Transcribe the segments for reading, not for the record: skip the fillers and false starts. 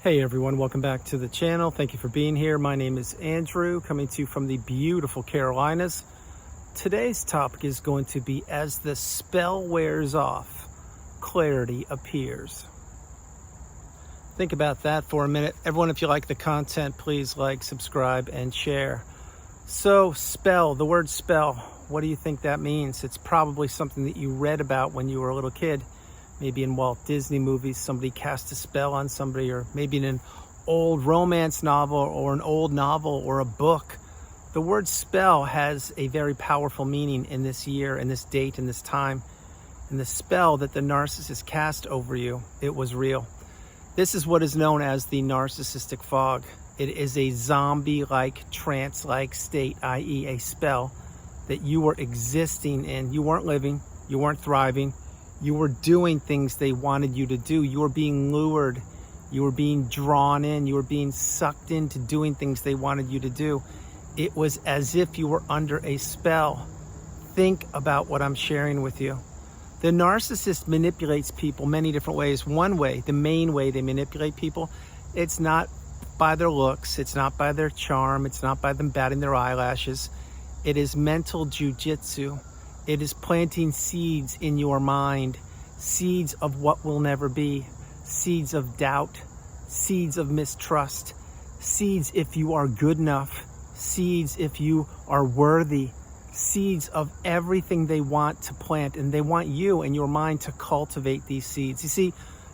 Hey everyone, welcome back to the channel. Thank you for being here. My name is Andrew, coming to you from the beautiful Carolinas. Today's topic is going to be as the spell wears off, clarity appears. Think about that for a minute. Everyone, if you like the content, please like, subscribe, and share. So, spell, the word spell, what do you think that means? It's probably something that you read about when you were a little kid. Maybe in Walt Disney movies, somebody cast a spell on somebody, or maybe in an old romance novel or an old novel or a book. The word spell has a very powerful meaning in this year, in this date, in this time. And the spell that the narcissist cast over you, it was real. This is what is known as the narcissistic fog. It is a zombie-like, trance-like state, i.e. a spell that you were existing in. You weren't living, you weren't thriving. You were doing things they wanted you to do. You were being lured. You were being drawn in. You were being sucked into doing things they wanted you to do. It was as if you were under a spell. Think about what I'm sharing with you. The narcissist manipulates people many different ways. One way, the main way they manipulate people, it's not by their looks. It's not by their charm. It's not by them batting their eyelashes. It is mental jujitsu. It is planting seeds in your mind, seeds of what will never be, seeds of doubt, seeds of mistrust, seeds if you are good enough, seeds if you are worthy, seeds of everything they want to plant, and they want you and your mind to cultivate these seeds. You see,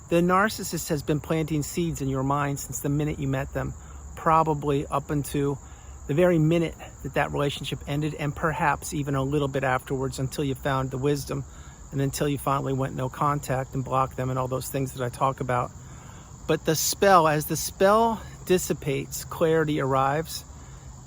the narcissist has been planting seeds in your mind since the minute you met them, probably up until the very minute that that relationship ended, and perhaps even a little bit afterwards, until you found the wisdom and until you finally went no contact and blocked them and all those things that I talk about. But the spell, as the spell dissipates, clarity arrives.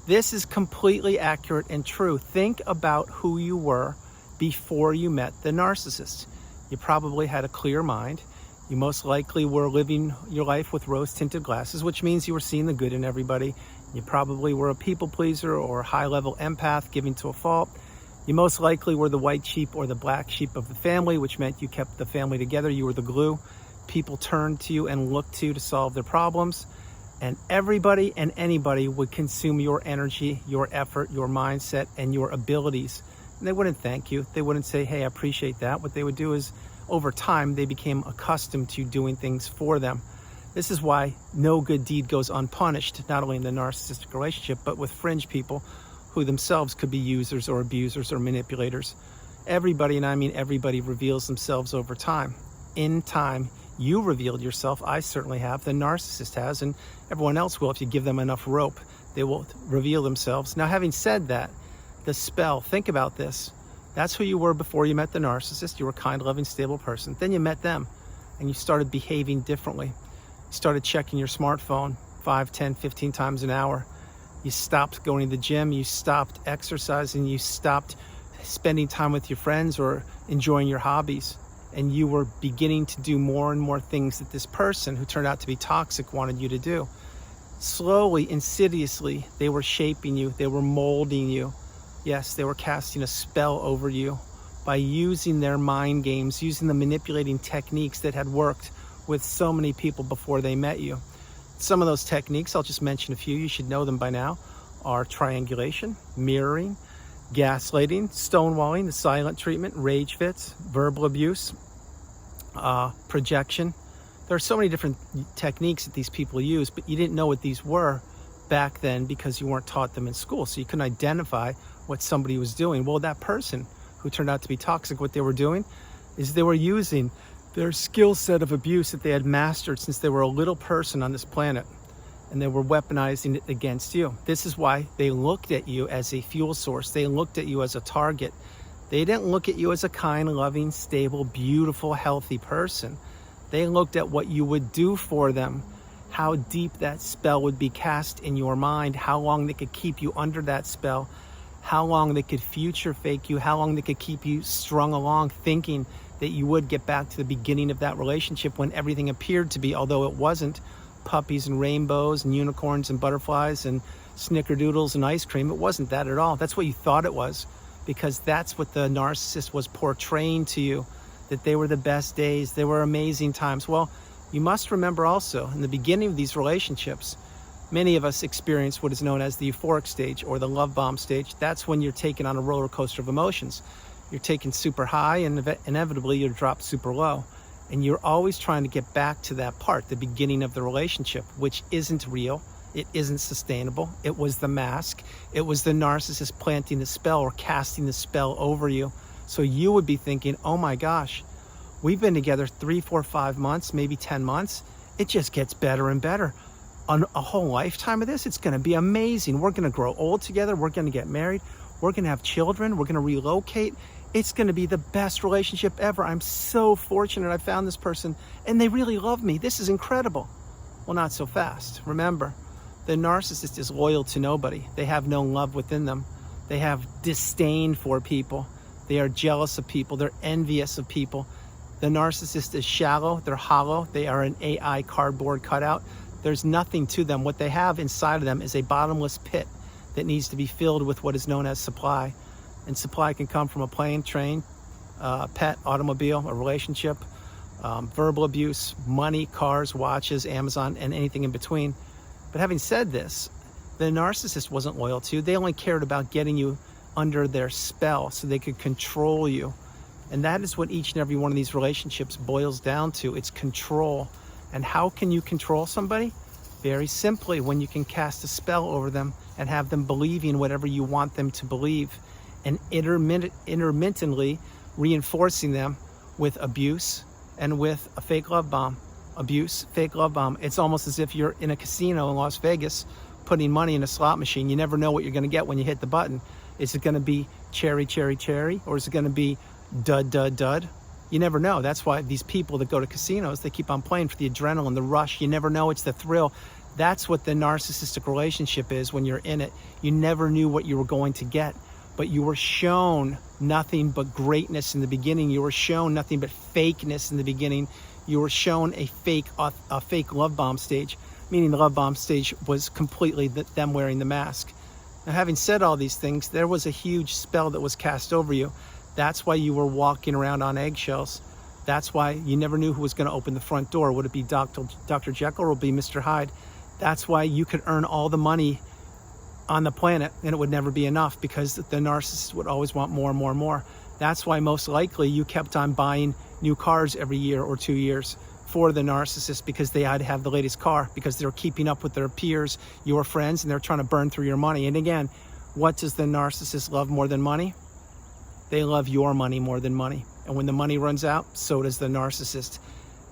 This is completely accurate and true. Think about who you were before you met the narcissist. You probably had a clear mind. You most likely were living your life with rose-tinted glasses, which means you were seeing the good in everybody. You probably were a people pleaser or a high-level empath, giving to a fault. You most likely were the white sheep or the black sheep of the family, which meant you kept the family together. You were the glue. People turned to you and looked to you to solve their problems. And everybody and anybody would consume your energy, your effort, your mindset, and your abilities. And they wouldn't thank you. They wouldn't say, hey, I appreciate that. What they would do is, over time, they became accustomed to doing things for them. This is why no good deed goes unpunished, not only in the narcissistic relationship, but with fringe people who themselves could be users or abusers or manipulators. Everybody, and I mean everybody, reveals themselves over time. In time, you revealed yourself. I certainly have. The narcissist has, and everyone else will if you give them enough rope. They will reveal themselves. Now, having said that, the spell, think about this. That's who you were before you met the narcissist. You were a kind, loving, stable person. Then you met them, and you started behaving differently. You started checking your smartphone 5, 10, 15 times an hour. You stopped going to the gym. You stopped exercising. You stopped spending time with your friends or enjoying your hobbies. And you were beginning to do more and more things that this person, who turned out to be toxic, wanted you to do. Slowly, insidiously, they were shaping you. They were molding you. Yes, they were casting a spell over you by using their mind games, using the manipulating techniques that had worked with so many people before they met you. Some of those techniques, I'll just mention a few, you should know them by now, are triangulation, mirroring, gaslighting, stonewalling, the silent treatment, rage fits, verbal abuse, projection. There are so many different techniques that these people use, but you didn't know what these were back then because you weren't taught them in school, so you couldn't identify what somebody was doing. Well, that person who turned out to be toxic, what they were doing is they were using their skill set of abuse that they had mastered since they were a little person on this planet, and they were weaponizing it against you. This is why they looked at you as a fuel source. They looked at you as a target. They didn't look at you as a kind, loving, stable, beautiful, healthy person. They looked at what you would do for them, how deep that spell would be cast in your mind, how long they could keep you under that spell, how long they could future fake you, how long they could keep you strung along thinking that you would get back to the beginning of that relationship when everything appeared to be, although it wasn't, puppies and rainbows and unicorns and butterflies and snickerdoodles and ice cream. It wasn't that at all. That's what you thought it was, because that's what the narcissist was portraying to you, that they were the best days, they were amazing times. Well, You must remember also, in the beginning of these relationships, many of us experience what is known as the euphoric stage or the love bomb stage. That's when you're taken on a roller coaster of emotions. You're taken super high and inevitably you're dropped super low. And you're always trying to get back to that part, the beginning of the relationship, which isn't real. It isn't sustainable. It was the mask. It was the narcissist planting the spell or casting the spell over you. So you would be thinking, oh my gosh, we've been together 3, 4, 5 months, maybe 10 months. It just gets better and better. On a whole lifetime of this, it's going to be amazing. We're going to grow old together. We're going to get married. We're going to have children. We're going to relocate. It's going to be the best relationship ever. I'm so fortunate I found this person and they really love me. This is incredible. Well, not so fast. Remember, the narcissist is loyal to nobody. They have no love within them. They have disdain for people. They are jealous of people. They're envious of people. The narcissist is shallow. They're hollow. They are an AI cardboard cutout. There's nothing to them. What they have inside of them is a bottomless pit that needs to be filled with what is known as supply. And supply can come from a plane, train, pet, automobile, a relationship, verbal abuse, money, cars, watches, Amazon, and anything in between. But having said this, the narcissist wasn't loyal to you. They only cared about getting you under their spell so they could control you. And that is what each and every one of these relationships boils down to. It's control. And how can you control somebody? Very simply, when you can cast a spell over them and have them believing whatever you want them to believe, and intermittently reinforcing them with abuse and with a fake love bomb. Abuse, fake love bomb. It's almost as if you're in a casino in Las Vegas putting money in a slot machine. You never know what you're going to get when you hit the button. Is it going to be cherry, cherry, cherry? Or is it going to be dud, dud, dud? You never know. That's why these people that go to casinos, they keep on playing for the adrenaline, the rush. You never know. It's the thrill. That's what the narcissistic relationship is when you're in it. You never knew what you were going to get, but you were shown nothing but greatness in the beginning. You were shown nothing but fakeness in the beginning. You were shown a fake love bomb stage, meaning the love bomb stage was completely them wearing the mask. Now, having said all these things, there was a huge spell that was cast over you. That's why you were walking around on eggshells. That's why you never knew who was going to open the front door. Would it be Dr. Jekyll or would it be Mr. Hyde? That's why you could earn all the money on the planet and it would never be enough because the narcissist would always want more and more and more. That's why most likely you kept on buying new cars every year or 2 years for the narcissist, because they had to have the latest car, because they're keeping up with their peers, your friends, and they're trying to burn through your money. And again, what does the narcissist love more than money? They love your money more than money. And when the money runs out, so does the narcissist.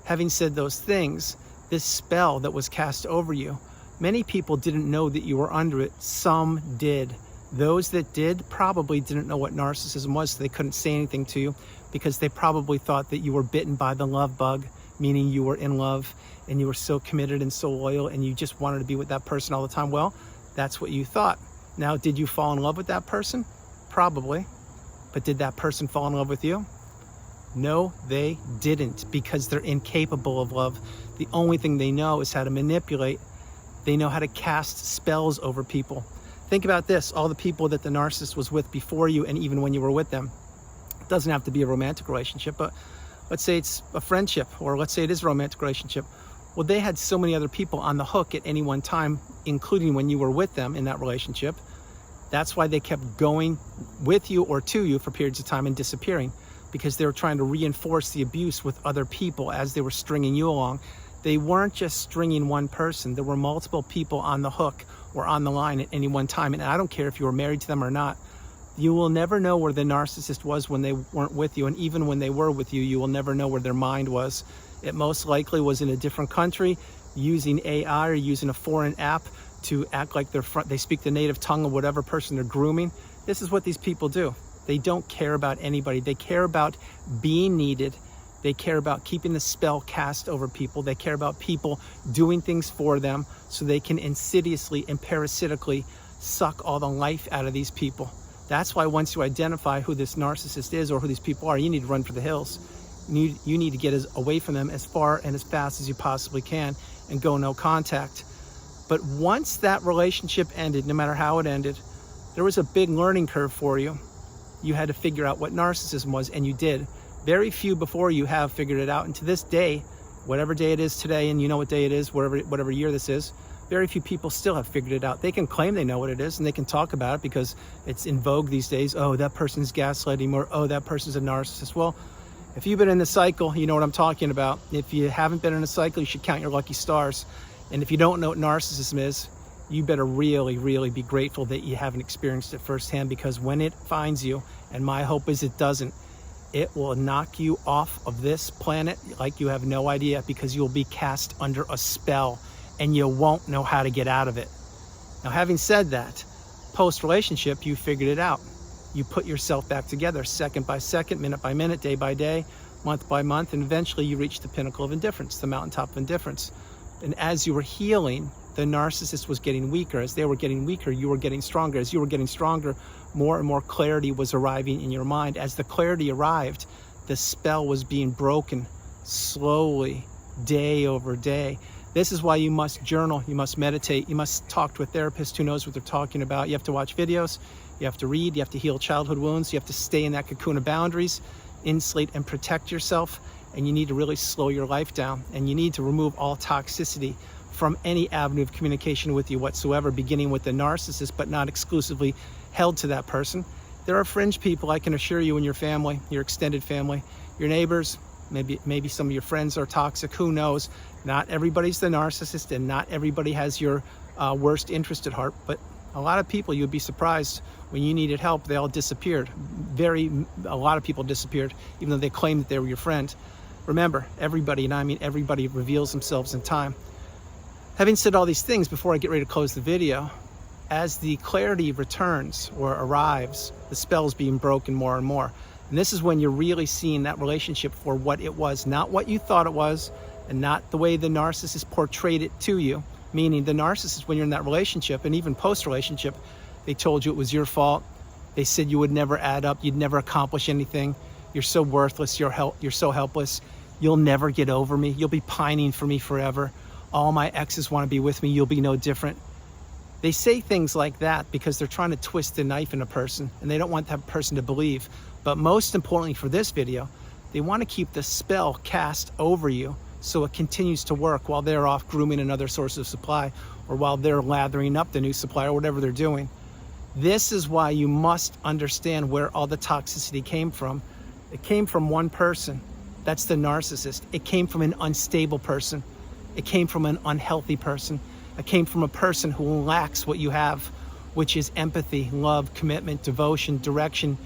Having said those things, this spell that was cast over you, many people didn't know that you were under it. Some did. Those that did probably didn't know what narcissism was, so they couldn't say anything to you because they probably thought that you were bitten by the love bug, meaning you were in love and you were so committed and so loyal and you just wanted to be with that person all the time. Well, that's what you thought. Now, did you fall in love with that person? Probably. But did that person fall in love with you? No, they didn't, because they're incapable of love. The only thing they know is how to manipulate. They know how to cast spells over people. Think about this, all the people that the narcissist was with before you and even when you were with them. It doesn't have to be a romantic relationship, but let's say it's a friendship, or let's say it is a romantic relationship. Well, they had so many other people on the hook at any one time, including when you were with them in that relationship. That's why they kept going with you or to you for periods of time and disappearing, because they were trying to reinforce the abuse with other people as they were stringing you along. They weren't just stringing one person. There were multiple people on the hook or on the line at any one time. And I don't care if you were married to them or not. You will never know where the narcissist was when they weren't with you. And even when they were with you, you will never know where their mind was. It most likely was in a different country, using AI or using a foreign app to act like they speak the native tongue of whatever person they're grooming. This is what these people do. They don't care about anybody. They care about being needed. They care about keeping the spell cast over people. They care about people doing things for them so they can insidiously and parasitically suck all the life out of these people. That's why once you identify who this narcissist is or who these people are, you need to run for the hills. You need to get away from them as far and as fast as you possibly can and go no contact. But once that relationship ended, no matter how it ended, there was a big learning curve for you. You had to figure out what narcissism was, and you did. Very few before you have figured it out, and to this day, whatever day it is today, and you know what day it is, whatever year this is, very few people still have figured it out. They can claim they know what it is, and they can talk about it because it's in vogue these days. Oh, that person's gaslighting, or oh, that person's a narcissist. Well, if you've been in the cycle, you know what I'm talking about. If you haven't been in a cycle, you should count your lucky stars. And if you don't know what narcissism is, you better really, really be grateful that you haven't experienced it firsthand, because when it finds you, and my hope is it doesn't, it will knock you off of this planet like you have no idea, because you'll be cast under a spell and you won't know how to get out of it. Now, having said that, post-relationship, you figured it out. You put yourself back together second by second, minute by minute, day by day, month by month, and eventually you reach the pinnacle of indifference, the mountaintop of indifference. And as you were healing, the narcissist was getting weaker. As they were getting weaker, you were getting stronger. As you were getting stronger, more and more clarity was arriving in your mind. As the clarity arrived, the spell was being broken slowly, day over day. This is why you must journal, you must meditate, you must talk to a therapist who knows what they're talking about. You have to watch videos, you have to read, you have to heal childhood wounds, you have to stay in that cocoon of boundaries, insulate and protect yourself, and you need to really slow your life down, and you need to remove all toxicity from any avenue of communication with you whatsoever, beginning with the narcissist, but not exclusively held to that person. There are fringe people, I can assure you, in your family, your extended family, your neighbors, maybe some of your friends are toxic, who knows? Not everybody's the narcissist, and not everybody has your worst interest at heart, but a lot of people, you'd be surprised, when you needed help, they all disappeared. A lot of people disappeared, even though they claimed that they were your friend. Remember, everybody, and I mean everybody, reveals themselves in time. Having said all these things, before I get ready to close the video, as the clarity returns or arrives, the spell is being broken more and more. And this is when you're really seeing that relationship for what it was, not what you thought it was, and not the way the narcissist portrayed it to you. Meaning the narcissist, when you're in that relationship, and even post-relationship, they told you it was your fault. They said you would never add up, you'd never accomplish anything. You're so worthless, you're so helpless. You'll never get over me. You'll be pining for me forever. All my exes want to be with me. You'll be no different. They say things like that because they're trying to twist the knife in a person, and they don't want that person to believe. But most importantly for this video, they want to keep the spell cast over you so it continues to work while they're off grooming another source of supply, or while they're lathering up the new supply, or whatever they're doing. This is why you must understand where all the toxicity came from. It came from one person. That's the narcissist. It came from an unstable person. It came from an unhealthy person. It came from a person who lacks what you have, which is empathy, love, commitment, devotion, direction,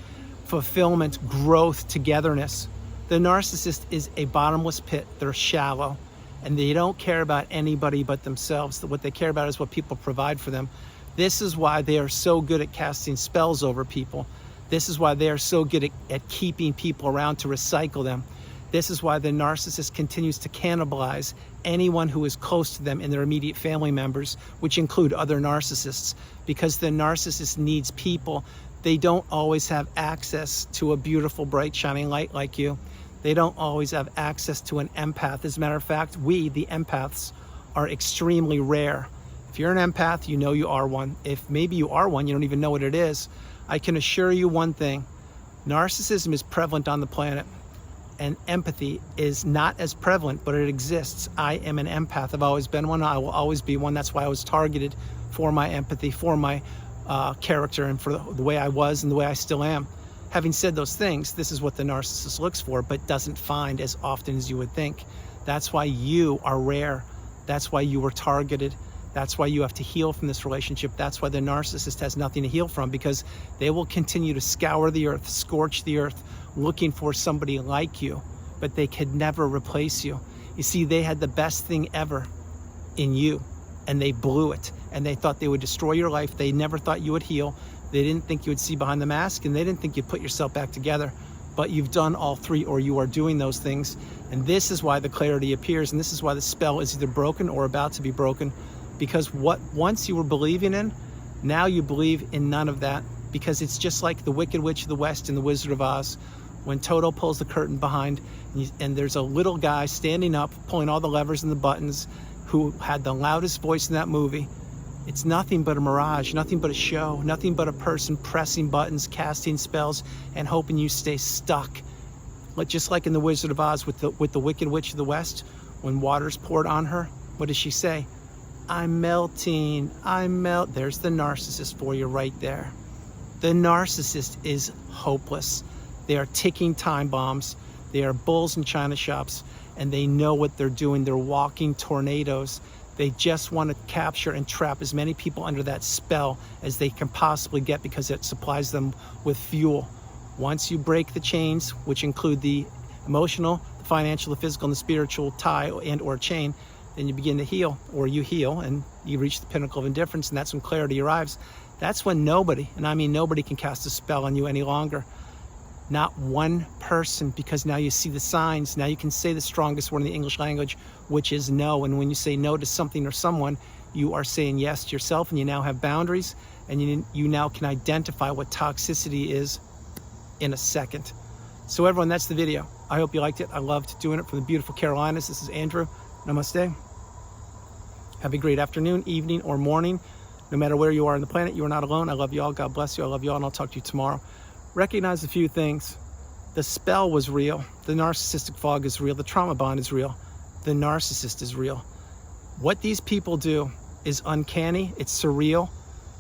fulfillment, growth, togetherness. The narcissist is a bottomless pit. They're shallow, and they don't care about anybody but themselves. What they care about is what people provide for them. This is why they are so good at casting spells over people. This is why they are so good at keeping people around to recycle them. This is why the narcissist continues to cannibalize anyone who is close to them and their immediate family members, which include other narcissists, because the narcissist needs people. They don't always have access to a beautiful, bright, shining light like you. They don't always have access to an empath. As a matter of fact, we, the empaths, are extremely rare. If you're an empath, you know you are one. If maybe you are one, you don't even know what it is. I can assure you one thing. Narcissism is prevalent on the planet, and empathy is not as prevalent, but it exists. I am an empath. I've always been one. I will always be one. That's why I was targeted for my empathy, for my character, and for the way I was and the way I still am. Having said those things, this is what the narcissist looks for, but doesn't find as often as you would think. That's why you are rare. That's why you were targeted. That's why you have to heal from this relationship. That's why the narcissist has nothing to heal from, because they will continue to scour the earth, scorch the earth, looking for somebody like you, but they could never replace you. You see, they had the best thing ever in you, and they blew it, and they thought they would destroy your life. They never thought you would heal. They didn't think you would see behind the mask, and they didn't think you'd put yourself back together. But you've done all three, or you are doing those things, and this is why the clarity appears, and this is why the spell is either broken or about to be broken, because what once you were believing in, now you believe in none of that, because it's just like the Wicked Witch of the West in The Wizard of Oz. When Toto pulls the curtain behind, and there's a little guy standing up, pulling all the levers and the buttons, who had the loudest voice in that movie. It's nothing but a mirage, nothing but a show, nothing but a person pressing buttons, casting spells, and hoping you stay stuck. Just like in The Wizard of Oz with the Wicked Witch of the West, When water's poured on her, what does she say? I'm melting, There's the narcissist for you right there. The narcissist is hopeless. They are ticking time bombs. They are bulls in china shops, and they know what they're doing. They're walking tornadoes. They just want to capture and trap as many people under that spell as they can possibly get, because it supplies them with fuel. Once you break the chains, which include the emotional, the financial, the physical, and the spiritual tie and or chain, then you begin to heal, or you heal, and you reach the pinnacle of indifference, and that's when clarity arrives. That's when nobody, and I mean nobody, can cast a spell on you any longer. Not one person, because now you see the signs. Now you can say the strongest word in the English language, which is no. And when you say no to something or someone, you are saying yes to yourself, and you now have boundaries, and you now can identify what toxicity is in a second. So everyone, that's the video. I hope you liked it. I loved doing it from the beautiful Carolinas. This is Andrew. Namaste. Have a great afternoon, evening, or morning. No matter where you are on the planet, you are not alone. I love you all. God bless you. I love you all, and I'll talk to you tomorrow. Recognize a few things. The spell was real. The narcissistic fog is real. The trauma bond is real. The narcissist is real. What these people do is uncanny. It's surreal.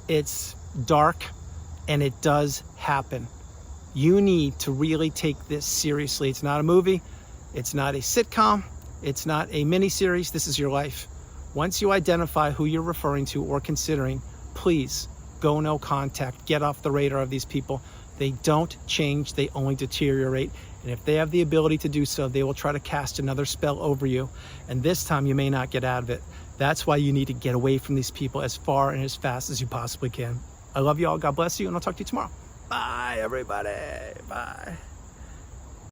It's dark, and it does happen. You need to really take this seriously. It's not a movie. It's not a sitcom. It's not a mini-series. This is your life. Once you identify who you're referring to or considering, please go no contact. Get off the radar of these people. They don't change. They only deteriorate. And if they have the ability to do so, they will try to cast another spell over you. And this time you may not get out of it. That's why you need to get away from these people as far and as fast as you possibly can. I love you all. God bless you. And I'll talk to you tomorrow. Bye, everybody. Bye.